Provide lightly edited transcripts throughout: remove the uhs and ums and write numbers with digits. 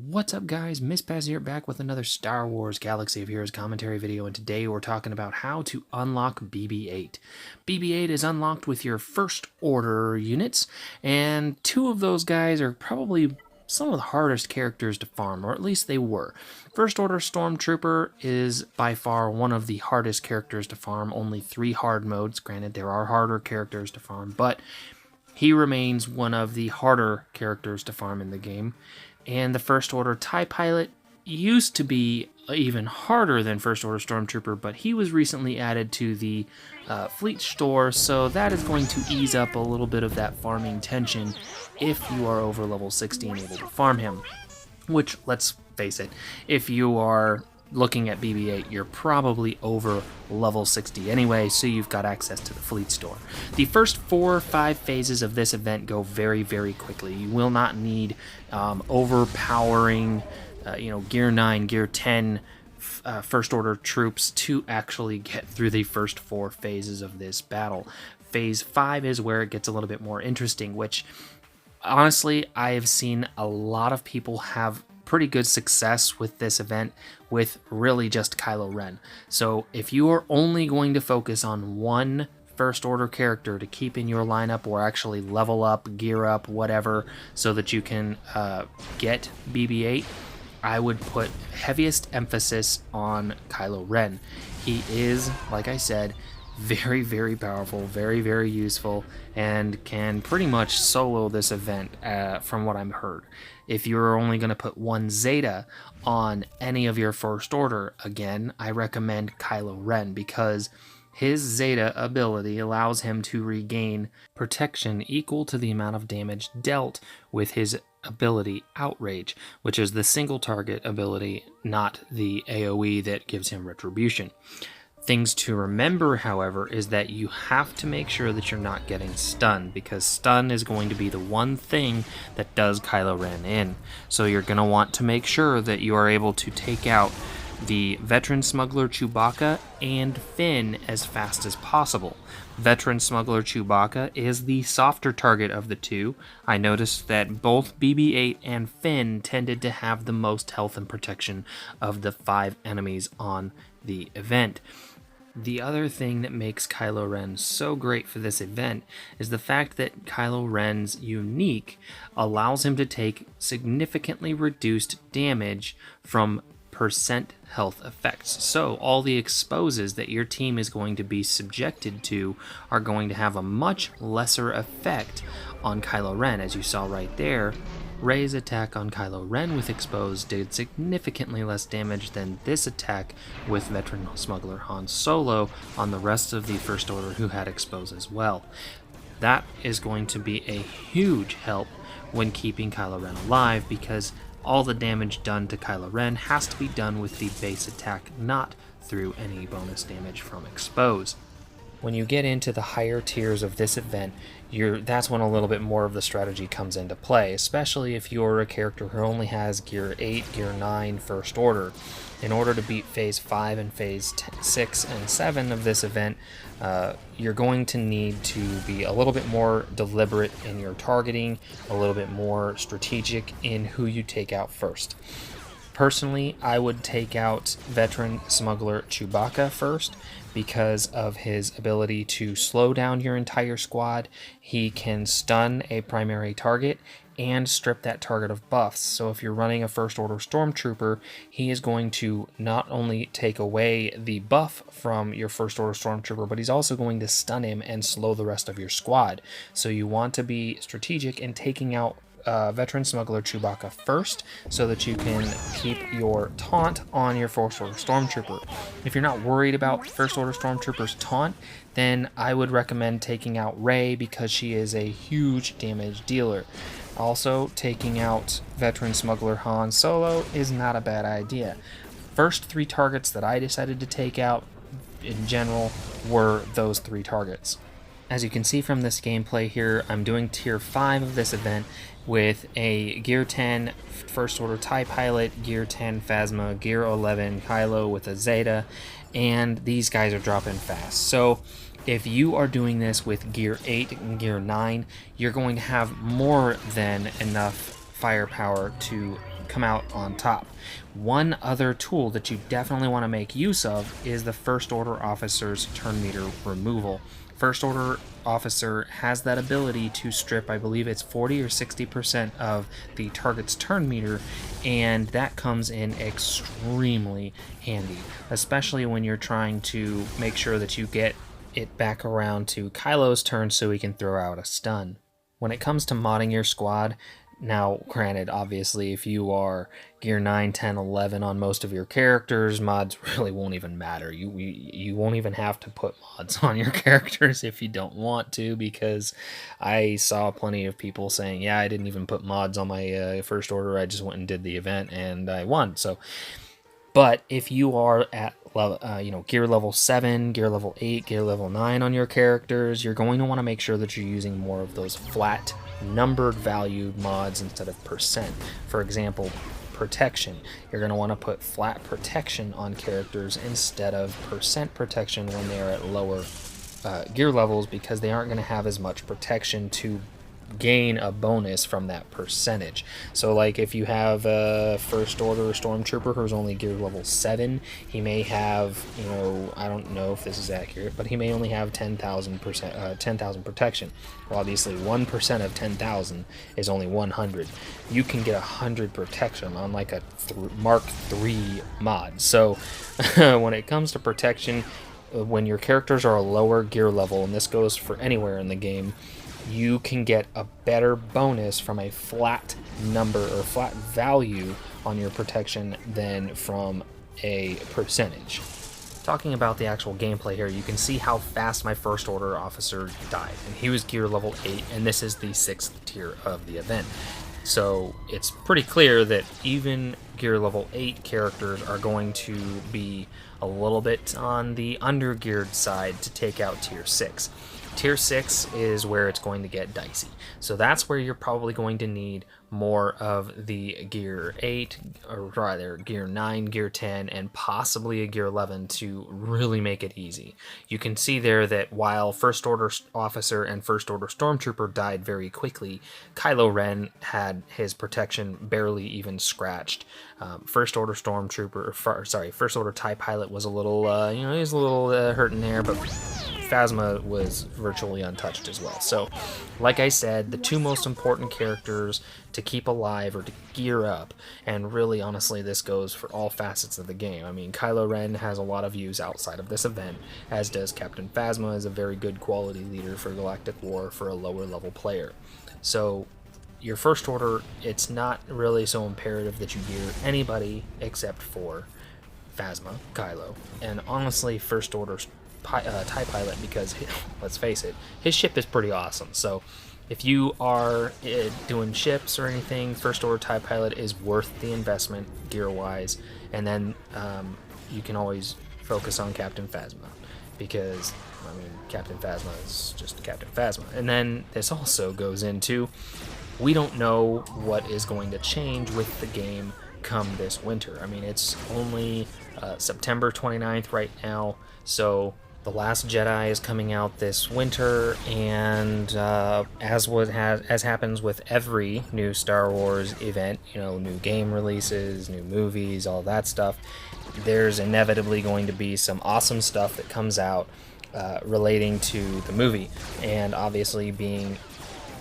What's up, guys? Miss Paz here, back with another Star Wars Galaxy of Heroes commentary video, and today we're talking about how to unlock BB-8. BB-8 is unlocked with your First Order units, and two of those guys are probably some of the hardest characters to farm, or at least they were. First Order Stormtrooper is by far one of the hardest characters to farm, only 3 hard modes. Granted, there are harder characters to farm, but he remains one of the harder characters to farm in the game. And the First Order TIE Pilot used to be even harder than First Order Stormtrooper, but he was recently added to the fleet store, so that is going to ease up a little bit of that farming tension if you are over level 60 and able to farm him. Which, let's face it, if you are looking at BB-8, you're probably over level 60 anyway, so you've got access to the fleet store. The first 4 or 5 phases of this event go very, very quickly. You will not need overpowering, Gear 9, Gear 10 First Order troops to actually get through the first 4 phases of this battle. Phase 5 is where it gets a little bit more interesting, which, honestly, I have seen a lot of people have pretty good success with this event with really just Kylo Ren. So if you are only going to focus on one First Order character to keep in your lineup, or actually level up, gear up, whatever, so that you can get BB-8, I would put heaviest emphasis on Kylo Ren. He is, like I said, very, very powerful, very, very useful, and can pretty much solo this event from what I've heard. If you're only going to put one Zeta on any of your First Order, again, I recommend Kylo Ren, because his Zeta ability allows him to regain protection equal to the amount of damage dealt with his ability Outrage, which is the single target ability, not the AoE that gives him retribution. Things to remember, however, is that you have to make sure that you're not getting stunned, because stun is going to be the one thing that does Kylo Ren in. So you're going to want to make sure that you are able to take out the Veteran Smuggler Chewbacca and Finn as fast as possible. Veteran Smuggler Chewbacca is the softer target of the two. I noticed that both BB-8 and Finn tended to have the most health and protection of the 5 enemies on the event. The other thing that makes Kylo Ren so great for this event is the fact that Kylo Ren's unique allows him to take significantly reduced damage from percent health effects. So all the exposes that your team is going to be subjected to are going to have a much lesser effect on Kylo Ren. As you saw right there, Rey's attack on Kylo Ren with Expose did significantly less damage than this attack with Veteran Smuggler Han Solo on the rest of the First Order who had Expose as well. That is going to be a huge help when keeping Kylo Ren alive, because all the damage done to Kylo Ren has to be done with the base attack, not through any bonus damage from Expose. When you get into the higher tiers of this event, that's when a little bit more of the strategy comes into play, especially if you're a character who only has Gear 8, Gear 9 First Order. In order to beat Phase 5 and Phase 6 and 7 of this event, you're going to need to be a little bit more deliberate in your targeting, a little bit more strategic in who you take out first. Personally, I would take out Veteran Smuggler Chewbacca first because of his ability to slow down your entire squad. He can stun a primary target and strip that target of buffs. So if you're running a First Order Stormtrooper, he is going to not only take away the buff from your First Order Stormtrooper, but he's also going to stun him and slow the rest of your squad. So you want to be strategic in taking out Veteran Smuggler Chewbacca first, so that you can keep your taunt on your First Order Stormtrooper. If you're not worried about First Order Stormtrooper's taunt, then I would recommend taking out Rey, because she is a huge damage dealer. Also, taking out Veteran Smuggler Han Solo is not a bad idea. First 3 targets that I decided to take out in general were those 3 targets. As you can see from this gameplay here, I'm doing Tier 5 of this event with a Gear 10 First Order TIE Pilot, Gear 10 Phasma, Gear 11 Kylo with a Zeta, and these guys are dropping fast. So if you are doing this with Gear 8 and Gear 9, you're going to have more than enough firepower to come out on top. One other tool that you definitely want to make use of is the First Order Officer's turn meter removal. First Order Officer has that ability to strip, I believe it's 40 or 60% of the target's turn meter, and that comes in extremely handy, especially when you're trying to make sure that you get it back around to Kylo's turn so he can throw out a stun. When it comes to modding your squad, now granted, obviously if you are gear 9, 10, 11 on most of your characters, mods really won't even matter. You won't even have to put mods on your characters if you don't want to, because I saw plenty of people saying, yeah, I didn't even put mods on my First Order, I just went and did the event and I won. So, but if you are at level, gear level 7, gear level 8, gear level 9 on your characters, you're going to want to make sure that you're using more of those flat numbered value mods instead of percent. For example, protection. You're going to want to put flat protection on characters instead of percent protection when they're at lower gear levels, because they aren't going to have as much protection to gain a bonus from that percentage. So like if you have a First Order Stormtrooper who's only gear level 7, he may have, I don't know if this is accurate, but he may only have 10,000 protection. Well, obviously 1% of 10,000 is only 100. You can get 100 protection on like a Mark III mod. So when it comes to protection, when your characters are a lower gear level, and this goes for anywhere in the game, you can get a better bonus from a flat number or flat value on your protection than from a percentage. Talking about the actual gameplay here, you can see how fast my First Order Officer died, and he was gear level 8, and this is the 6th tier of the event. So it's pretty clear that even gear level 8 characters are going to be a little bit on the undergeared side to take out tier 6. Tier 6 is where it's going to get dicey. So that's where you're probably going to need more of the gear 8, or rather gear 9, gear 10, and possibly a gear 11 to really make it easy. You can see there that while First Order Officer and First Order Stormtrooper died very quickly, Kylo Ren had his protection barely even scratched. First Order First Order TIE Pilot was a little, he was a little hurting there, but Phasma was virtually untouched as well. So, like I said, the two most important characters to keep alive or to gear up, and really, honestly, this goes for all facets of the game. I mean, Kylo Ren has a lot of use outside of this event, as does Captain Phasma, is a very good quality leader for Galactic War for a lower level player. So, your First Order, it's not really so imperative that you gear anybody except for Phasma, Kylo, and honestly, First Order TIE Pilot, because let's face it, his ship is pretty awesome. So if you are doing ships or anything, First Order TIE Pilot is worth the investment gear wise, and then you can always focus on Captain Phasma, because I mean, Captain Phasma is just Captain Phasma. And then this also goes into, we don't know what is going to change with the game come this winter. I mean, it's only September 29th right now, so The Last Jedi is coming out this winter, and as happens with every new Star Wars event, new game releases, new movies, all that stuff, there's inevitably going to be some awesome stuff that comes out relating to the movie, and obviously being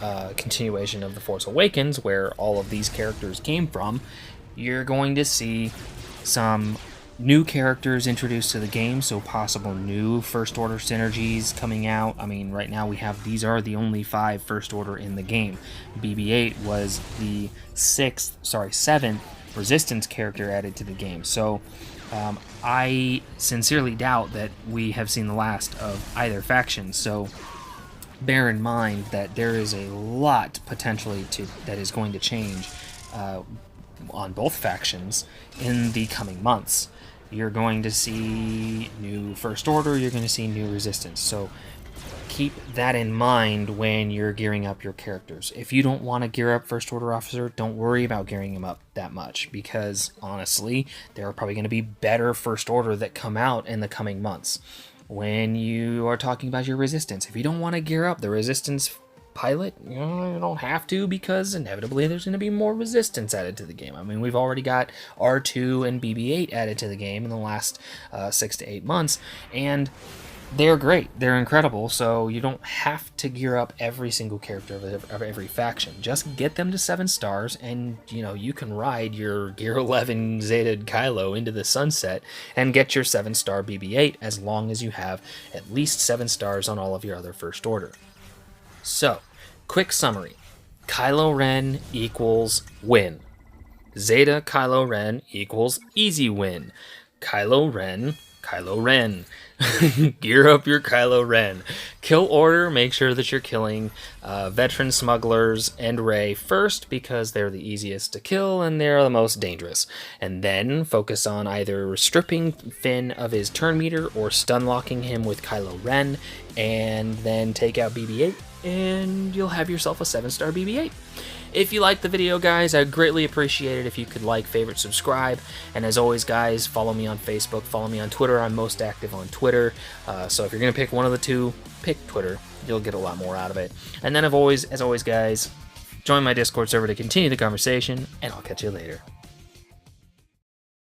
a continuation of The Force Awakens, where all of these characters came from, you're going to see some new characters introduced to the game, so possible new First Order synergies coming out. I mean, right now these are the only 5 First Order in the game. BB-8 was the 7th Resistance character added to the game. So I sincerely doubt that we have seen the last of either faction. So bear in mind that there is a lot potentially that is going to change on both factions in the coming months. You're going to see new First Order, you're going to see new Resistance. So keep that in mind when you're gearing up your characters. If you don't want to gear up First Order Officer, don't worry about gearing him up that much, because honestly, there are probably going to be better First Order that come out in the coming months. When you are talking about your Resistance, if you don't want to gear up the Resistance pilot, you don't have to, because inevitably there's going to be more resistance added to the game. I mean, we've already got R2 and BB-8 added to the game in the last 6 to 8 months, and they're great. They're incredible, so you don't have to gear up every single character of every faction. Just get them to 7 stars, and you can ride your Gear 11 Zeta Kylo into the sunset and get your 7-star BB-8 as long as you have at least 7 stars on all of your other First Order. So, quick summary. Kylo Ren equals win. Zeta Kylo Ren equals easy win. Kylo Ren. Gear up your Kylo Ren. Kill order, make sure that you're killing veteran smugglers and Rey first, because they're the easiest to kill and they're the most dangerous. And then focus on either stripping Finn of his turn meter or stun locking him with Kylo Ren, and then take out BB-8, and you'll have yourself a 7-star BB-8. If you liked the video, guys, I'd greatly appreciate it if you could like, favorite, subscribe. And as always, guys, follow me on Facebook, follow me on Twitter. I'm most active on Twitter. So if you're going to pick one of the two, pick Twitter. You'll get a lot more out of it. And then as always, guys, join my Discord server to continue the conversation, and I'll catch you later.